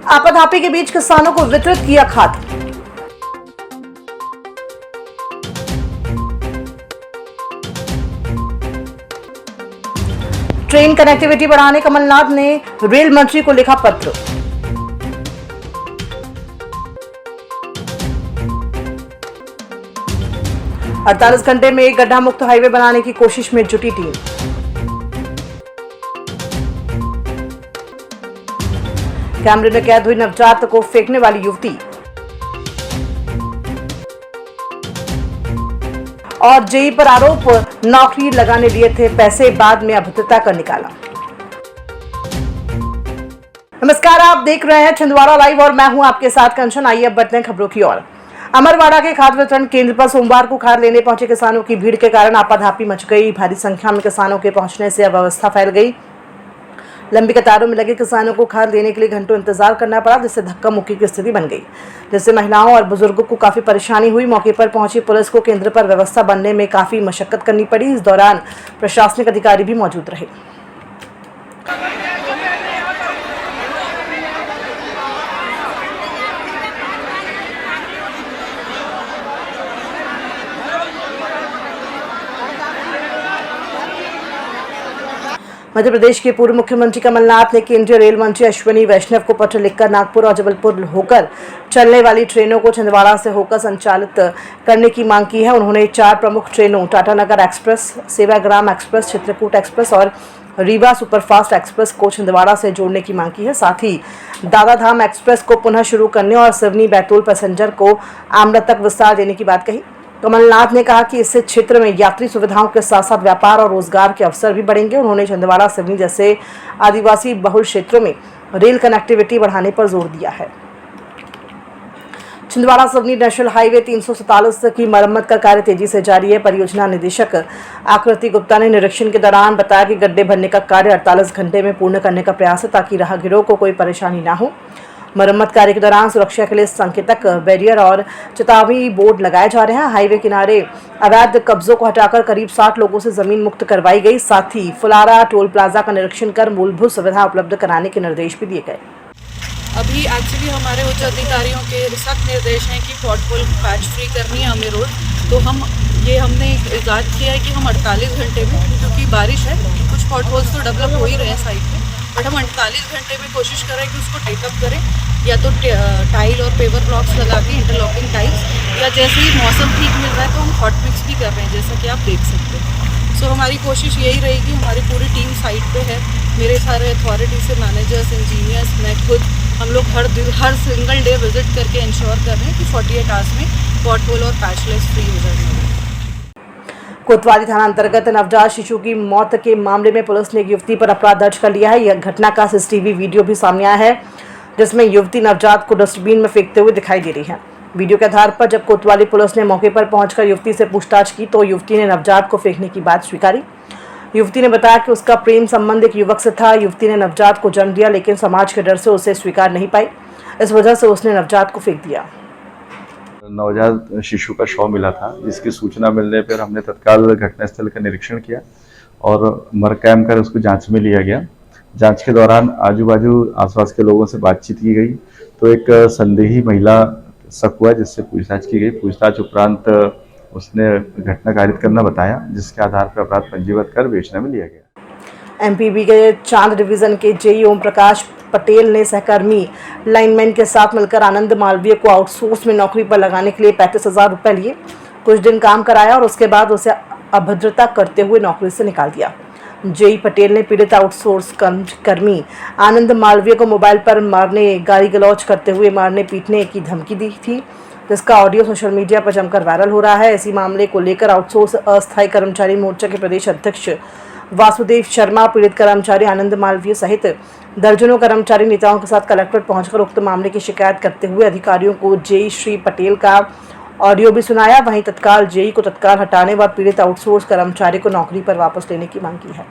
आपाधापी के बीच किसानों को वितरित किया खाद। ट्रेन कनेक्टिविटी बढ़ाने कमलनाथ ने रेल मंत्री को लिखा पत्र। अड़तालीस घंटे में एक गड्ढा मुक्त हाईवे बनाने की कोशिश में जुटी टीम। कैमरे में कैद हुई नवजात को फेंकने वाली युवती। और जेई पर आरोप, नौकरी लगाने लिए थे पैसे, बाद में अभद्रता कर निकाला। नमस्कार, आप देख रहे हैं छिंदवाड़ा लाइव और मैं हूं आपके साथ कंचन। आइए अब बढ़ते हैं खबरों की ओर। अमरवाड़ा के खाद वितरण केंद्र पर सोमवार को खाद लेने पहुंचे किसानों की भीड़ के कारण आपाधापी मच गई। भारी संख्या में किसानों के पहुंचने से अव्यवस्था फैल गई। लंबी कतारों में लगे किसानों को खाद लेने के लिए घंटों इंतजार करना पड़ा, जिससे धक्का मुक्की की स्थिति बन गई, जिससे महिलाओं और बुजुर्गों को काफी परेशानी हुई। मौके पर पहुंची पुलिस को केंद्र पर व्यवस्था बनने में काफी मशक्कत करनी पड़ी। इस दौरान प्रशासनिक अधिकारी भी मौजूद रहे। मध्य प्रदेश के पूर्व मुख्यमंत्री कमलनाथ ने केंद्रीय रेल मंत्री अश्विनी वैष्णव को पत्र लिखकर नागपुर और जबलपुर होकर चलने वाली ट्रेनों को छिंदवाड़ा से होकर संचालित करने की मांग की है। उन्होंने 4 प्रमुख ट्रेनों Tatanagar express, Sevagram express, Chitrakoot express और रीवा सुपरफास्ट एक्सप्रेस को छिंदवाड़ा से जोड़ने की मांग की है। साथ ही दादाधाम एक्सप्रेस को पुनः शुरू करने और सिवनी बैतूल पैसेंजर को आमला तक विस्तार देने की बात कही। कमलनाथ ने कहा कि इससे क्षेत्र में यात्री सुविधाओं के साथ साथ व्यापार और रोजगार के अवसर भी बढ़ेंगे। उन्होंने छिंदवाड़ा सिवनी जैसे आदिवासी बहुल क्षेत्रों में रेल कनेक्टिविटी बढ़ाने पर जोर दिया है। छिंदवाड़ा सिवनी नेशनल हाईवे 347 की मरम्मत का कार्य तेजी से जारी है। परियोजना निदेशक आकृति गुप्ता ने निरीक्षण के दौरान बताया कि गड्ढे भरने का कार्य 48 घंटे में पूर्ण करने का प्रयास है, ताकि राहगीरों को कोई परेशानी न हो। मरम्मत कार्य के दौरान सुरक्षा के लिए संकेतक, बैरियर और चेतावनी बोर्ड लगाए जा रहे हैं। हाईवे किनारे अवैध कब्जों को हटाकर करीब 60 लोगों से जमीन मुक्त करवाई गई। साथ ही फुलारा टोल प्लाजा का निरीक्षण कर मूलभूत सुविधा उपलब्ध कराने के निर्देश भी दिए गए। अभी एक्चुअली हमारे उच्च अधिकारियों के सख्त निर्देश हैं कि पॉटहोल पैच फ्री करनी है हमें रोड, तो हमने इजाद किया है कि हम 48 घंटे में, क्योंकि बारिश है, कुछ पॉटहोल्स तो डेवलप हो ही रहे हैं साइड पे, बट हम 48 घंटे में कोशिश करें कि उसको टेकअप करें, या तो टाइल और पेवर ब्लॉक्स लगा के इंटरलॉकिंग टाइल्स, या जैसे ही मौसम ठीक मिल रहा है तो हम हॉट मिक्स भी कर रहे हैं, जैसा कि आप देख सकते हैं। सो हमारी कोशिश यही रहेगी। हमारी पूरी टीम साइट पे है, मेरे सारे अथॉरिटी से मैनेजर्स, इंजीनियर्स, मैं खुद, हम लोग हर सिंगल डे विजिट करके इंश्योर कर रहे हैं कि 48 आवर्स में पॉटहोल और पैचलेस फ्री हो जाएंगे। कोतवाली थाना अंतर्गत नवजात शिशु की मौत के मामले में पुलिस ने एक युवती पर अपराध दर्ज कर लिया है। यह घटना का सीसीटीवी वीडियो भी सामने आया है, जिसमें युवती नवजात को डस्टबिन में फेंकते हुए दिखाई दे रही है। वीडियो के आधार पर जब कोतवाली पुलिस ने मौके पर पहुंचकर युवती से पूछताछ की तो युवती ने नवजात को फेंकने की बात स्वीकारी। युवती ने बताया कि उसका प्रेम संबंध एक युवक से था। युवती ने नवजात को जन्म दिया, लेकिन समाज के डर से उसे स्वीकार नहीं पाई। इस वजह से उसने नवजात को फेंक दिया। नवजात शिशु का शव मिला था, जिसकी सूचना मिलने पर हमने तत्काल घटनास्थल का निरीक्षण किया और मरकैम कर उसको जांच में लिया गया। जांच के दौरान आजू बाजू आसपास के लोगों से बातचीत की गई तो एक संदेही महिला शक हुआ, जिससे पूछताछ की गई। पूछताछ उपरांत उसने घटना कारित करना बताया, जिसके आधार पर अपराध पंजीबद्ध कर बेचने में लिया गया। एमपीबी के चांद डिवीजन के जेई ओम प्रकाश पटेल ने सहकर्मी लाइनमैन के साथ मिलकर आनंद मालवीय को आउटसोर्स में नौकरी पर लगाने के लिए 35,000 रुपए लिए। कुछ दिन काम कराया और उसके बाद उसे अभद्रता करते हुए नौकरी से निकाल दिया। जेई पटेल ने पीड़ित आउटसोर्स कर्मी आनंद मालवीय को मोबाइल पर मारने, गाली गलौज करते हुए मारने पीटने की धमकी दी थी, जिसका ऑडियो सोशल मीडिया पर जमकर वायरल हो रहा है। इसी मामले को लेकर आउटसोर्स अस्थायी कर्मचारी मोर्चा के प्रदेश अध्यक्ष वासुदेव शर्मा पीड़ित कर्मचारी आनंद मालवीय सहित दर्जनों कर्मचारी नेताओं के साथ कलेक्ट्रेट पहुंचकर उक्त मामले की शिकायत करते हुए अधिकारियों को जेई श्री पटेल का ऑडियो भी सुनाया। वहीं तत्काल जेई को तत्काल हटाने व पीड़ित आउटसोर्स कर्मचारी को नौकरी पर वापस लेने की मांग की है।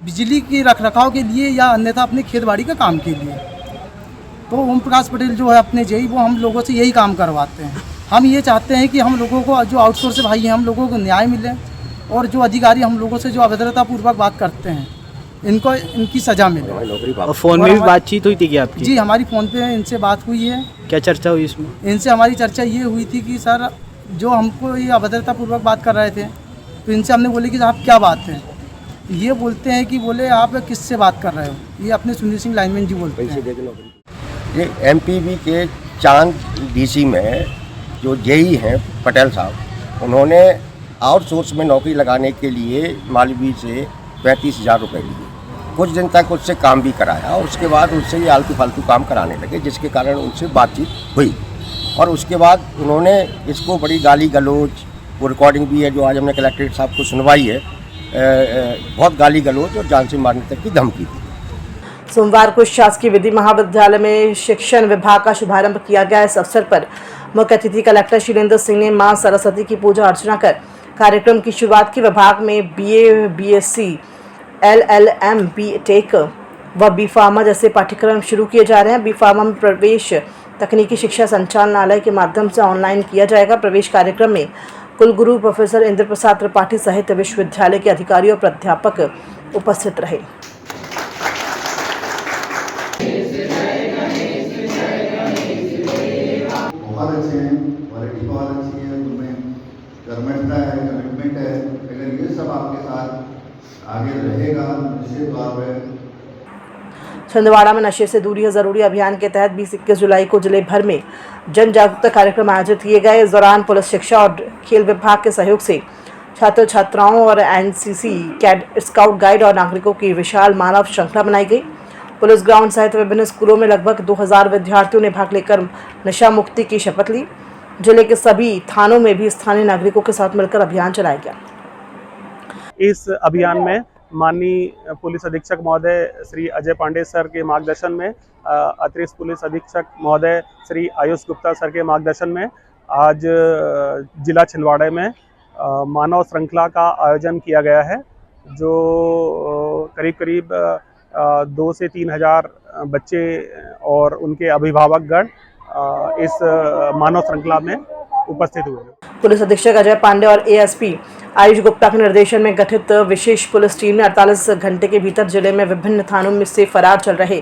बिजली के रखरखाव के लिए या अन्यथा अपने खेतबाड़ी का काम के लिए, तो ओम प्रकाश पटेल जो है अपने जेई, वो हम लोगों से यही काम करवाते हैं। हम ये चाहते हैं कि हम लोगों को जो आउटसोर्स भाई हैं, हम लोगों को न्याय मिले, और जो अधिकारी हम लोगों से जो अभद्रतापूर्वक बात करते हैं इनको इनकी सज़ा मिले। और फ़ोन में भी बातचीत हुई थी क्या आपकी? जी, हमारी फ़ोन पे इनसे बात हुई है। क्या चर्चा हुई इसमें? इनसे हमारी चर्चा ये हुई थी कि सर जो हमको ये अभद्रतापूर्वक बात कर रहे थे, तो इनसे हमने बोले कि आप क्या बात है। ये बोलते हैं कि बोले आप किससे बात कर रहे हो, ये अपने सुनील सिंह लाइनमैन जी बोलते हैं। ये एमपीवी के चांद डीसी में जो जेई हैं पटेल साहब, उन्होंने आउटसोर्स में नौकरी लगाने के लिए मालवी से 35,000 रुपये लिए। कुछ दिन तक उससे काम भी कराया और उसके बाद उससे ये आलतू फालतू काम कराने लगे, जिसके कारण उनसे बातचीत हुई और उसके बाद उन्होंने इसको बड़ी गाली गलौज, वो रिकॉर्डिंग भी है जो आज हमने कलेक्ट्रेट साहब को सुनवाई है, बहुत गाली गलौज और जान से मारने तक की धमकी दी। सोमवार को शासकीय विधि महाविद्यालय में शिक्षण विभाग का शुभारंभ किया गया। इस अवसर पर मुख्य अतिथि कलेक्टर शीलेंद्र सिंह ने मां सरस्वती की पूजा अर्चना कर कार्यक्रम की शुरुआत की। विभाग में BA, BSc, LLM, B.Tech व B.Pharma जैसे पाठ्यक्रम शुरू किए जा रहे हैं। B.Pharma में प्रवेश तकनीकी शिक्षा संचालनालय के माध्यम से ऑनलाइन किया जाएगा। प्रवेश कार्यक्रम में कुलगुरु प्रोफेसर इंद्र प्रसाद त्रिपाठी सहित विश्वविद्यालय के अधिकारी और प्राध्यापक उपस्थित रहे। बहुत अच्छे हैं, क्वालिटी बहुत अच्छी है, उनमें कर्मठता है, कमिटमेंट है। अगर ये सब आपके साथ आगे रहेगा निश्चित तौर पर। छिंदवाड़ा में नशे से दूरी है जरूरी अभियान के तहत 20-21 जुलाई को जिले भर में जन जागरूकता कार्यक्रम आयोजित किए गए। इस दौरान पुलिस, शिक्षा और खेल विभाग के सहयोग से छात्र छात्राओं और NCC, स्काउट गाइड और नागरिकों की विशाल मानव श्रृंखला बनाई गई। पुलिस ग्राउंड सहित विभिन्न स्कूलों में लगभग 2000 विद्यार्थियों ने भाग लेकर नशा मुक्ति की शपथ ली। जिले के सभी थानों में भी स्थानीय नागरिकों के साथ मिलकर अभियान चलाया गया। इस अभियान में माननीय पुलिस अधीक्षक महोदय श्री अजय पांडे सर के मार्गदर्शन में, अतिरिक्त पुलिस अधीक्षक महोदय श्री आयुष गुप्ता सर के मार्गदर्शन में आज जिला छिंदवाड़ा में मानव श्रृंखला का आयोजन किया गया है, जो करीब 2 से 3 हज़ार बच्चे और उनके अभिभावकगण इस मानव श्रृंखला में उपस्थित हुए। पुलिस अधीक्षक अजय पांडे और ASP आयुष गुप्ता के निर्देशन में गठित विशेष पुलिस टीम ने 48 घंटे के भीतर जिले में विभिन्न थानों में से फरार चल रहे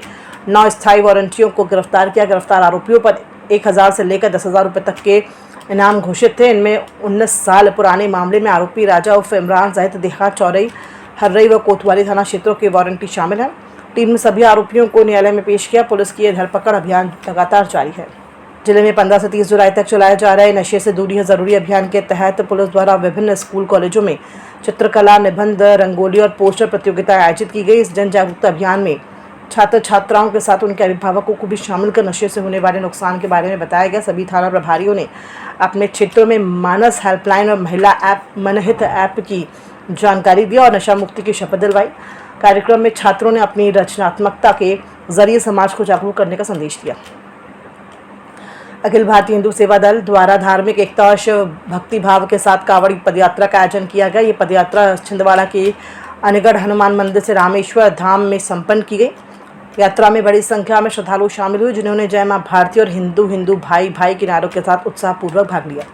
9 स्थायी वारंटियों को गिरफ्तार किया। गिरफ्तार आरोपियों पर 1000 से लेकर 10,000 रुपये तक के इनाम घोषित थे। इनमें 19 साल पुराने मामले में आरोपी राजा उर्फ इमरान सहित देहात, चौरई, हर्रई व कोतवाली थाना क्षेत्रों के वारंटी शामिल हैं। टीम ने सभी आरोपियों को न्यायालय में पेश किया। पुलिस की धरपकड़ अभियान लगातार जारी है। जिले में 15 से 30 जुलाई तक चलाए जा रहे नशे से दूरी है जरूरी अभियान के तहत पुलिस द्वारा विभिन्न स्कूल कॉलेजों में चित्रकला, निबंध, रंगोली और पोस्टर प्रतियोगिताएं आयोजित की गई। इस जन जागरूकता अभियान में छात्र छात्राओं के साथ उनके अभिभावकों को भी शामिल कर नशे से होने वाले नुकसान के बारे में बताया गया। सभी थाना प्रभारियों ने अपने क्षेत्रों में मानस हेल्पलाइन और महिला ऐप मनहित ऐप की जानकारी दी और नशा मुक्ति की शपथ दिलवाई। कार्यक्रम में छात्रों ने अपनी रचनात्मकता के जरिए समाज को जागरूक करने का संदेश दिया। अखिल भारतीय हिंदू सेवा दल द्वारा धार्मिक एकता और भक्ति भाव के साथ कांवड़ी पदयात्रा का आयोजन किया गया। ये पदयात्रा छिंदवाड़ा के अनगढ़ हनुमान मंदिर से रामेश्वर धाम में संपन्न की गई। यात्रा में बड़ी संख्या में श्रद्धालु शामिल हुए, जिन्होंने जय मां भारती और हिंदू हिंदू भाई भाई के नारों के साथ उत्साहपूर्वक भाग लिया।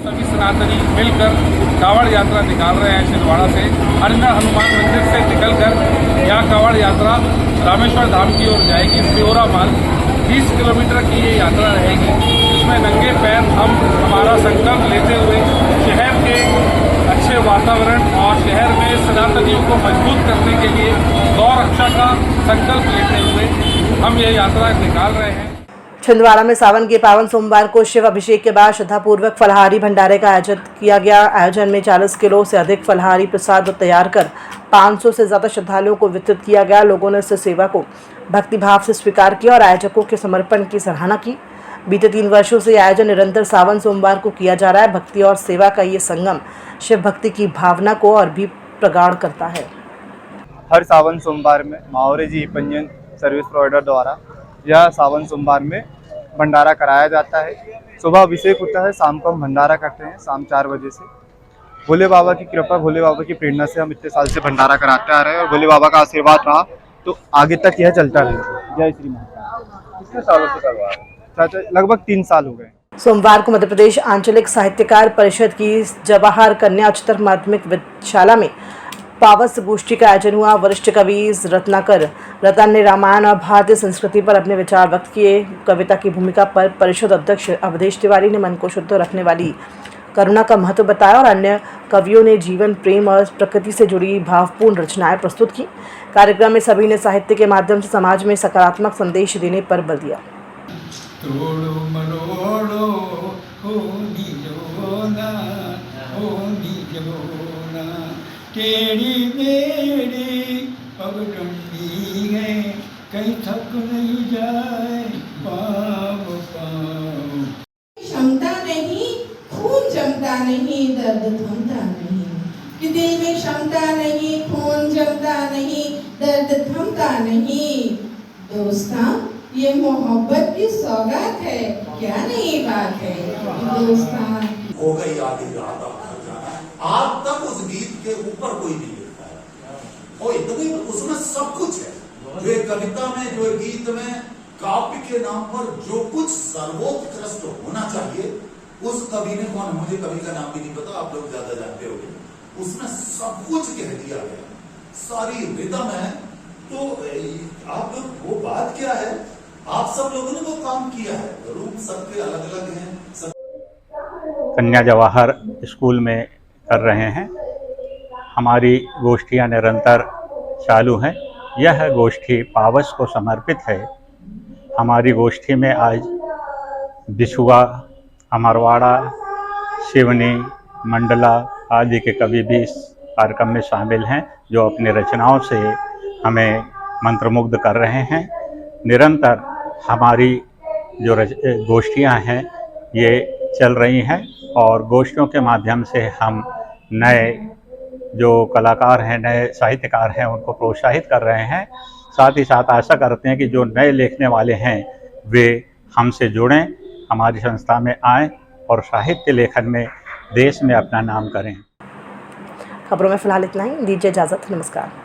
सभी सनातनी मिलकर कांवड़ यात्रा निकाल रहे हैं। छिंदवाड़ा से अनगढ़ हनुमान मंदिर से निकलकर यह कांवड़ यात्रा रामेश्वर धाम की ओर जाएगी। सियोरा माल 20 किलोमीटर की ये यात्रा रहेगी। इसमें नंगे पैर हम हमारा संकल्प लेते हुए शहर के अच्छे वातावरण और शहर में सनातनियों को मजबूत करने के लिए गौ रक्षा का संकल्प लेते हुए हम ये यात्रा निकाल रहे हैं। छिंदवाड़ा में सावन के पावन सोमवार को शिव अभिषेक के बाद श्रद्धापूर्वक फलाहारी भंडारे का आयोजन किया गया। आयोजन में 40 किलो से अधिक फलाहारी प्रसाद तैयार कर 500 से ज़्यादा श्रद्धालुओं को वितरित किया गया। लोगों ने इस सेवा को भक्तिभाव से स्वीकार किया और आयोजकों के समर्पण की सराहना की। बीते 3 वर्षों से आयोजन निरंतर सावन सोमवार को किया जा रहा है। भक्ति और सेवा का ये संगम शिव भक्ति की भावना को और भी प्रगाढ़ करता है। हर सावन सोमवार में मावरे जी पंजीयन सर्विस प्रोवाइडर द्वारा यह सावन सोमवार में भंडारा कराया जाता है। सुबह अभिषेक होता है, शाम को हम भंडारा करते हैं शाम 4 बजे से। भोले बाबा की कृपा, भोले बाबा की प्रेरणा से हम इतने साल से भंडारा कराते आ रहे हैं और भोले बाबा का आशीर्वाद रहा तो आगे तक यह चलता रहेगा। जय श्री महाकाल। कितने सालों से करवा रहे हैं? लगभग 3 साल हो गए। सोमवार को मध्य प्रदेश आंचलिक साहित्यकार परिषद की जवाहर कन्या उच्चतर माध्यमिक विद्याशाला में पावस गोष्ठी का आयोजन हुआ। वरिष्ठ कवि रत्नाकर रतन ने रामायण और भारतीय संस्कृति पर अपने विचार व्यक्त किए। कविता की भूमिका पर परिषद अध्यक्ष अवधेश तिवारी ने मन को शुद्ध रखने वाली करुणा का महत्व बताया और अन्य कवियों ने जीवन, प्रेम और प्रकृति से जुड़ी भावपूर्ण रचनाएं प्रस्तुत की। कार्यक्रम में सभी ने साहित्य के माध्यम से समाज में सकारात्मक संदेश देने पर बल दिया। तेरी मेरी पगडंडी है, कहीं थक नहीं जाए पाँव पाँव। क्षमता नहीं, खून जमता नहीं, दर्द थमता नहीं। कि दिल में क्षमता नहीं, खून जमता नहीं, दर्द थमता नहीं। दोस्ता, ये मोहब्बत की सौगात है, क्या नई बात है दोस्ता। हो गई आधी रात आज तक उस गीत के ऊपर कोई नहीं लिखता है और इतनी उसमें सब कुछ है। जो एक कविता में, जो एक गीत में, काव्य के नाम पर जो कुछ सर्वोत्कृष्ट होना चाहिए उस कवि ने, कौन, मुझे कवि का नाम भी नहीं पता, आप लोग ज्यादा जानते होंगे, उसमें सब कुछ कह दिया गया, सारी रिदम है। तो आप लोग वो बात क्या है, आप सब लोगों ने वो काम किया है, रूप सबके अलग अलग हैं। कन्या जवाहर स्कूल में कर रहे हैं। हमारी गोष्ठियाँ निरंतर चालू हैं। यह गोष्ठी पावस को समर्पित है। हमारी गोष्ठी में आज बिछुआ, अमरवाड़ा, शिवनी, मंडला आदि के कवि भी इस कार्यक्रम में शामिल हैं, जो अपनी रचनाओं से हमें मंत्रमुग्ध कर रहे हैं। निरंतर हमारी जो गोष्ठियाँ हैं ये चल रही हैं और गोष्ठियों के माध्यम से हम नए जो कलाकार हैं, नए साहित्यकार हैं, उनको प्रोत्साहित कर रहे हैं। साथ ही साथ आशा करते हैं कि जो नए लिखने वाले हैं वे हमसे जुड़ें, हमारी संस्था में आएं और साहित्य लेखन में देश में अपना नाम करें। खबरों में फिलहाल इतना ही। दीजिए इजाज़त। नमस्कार।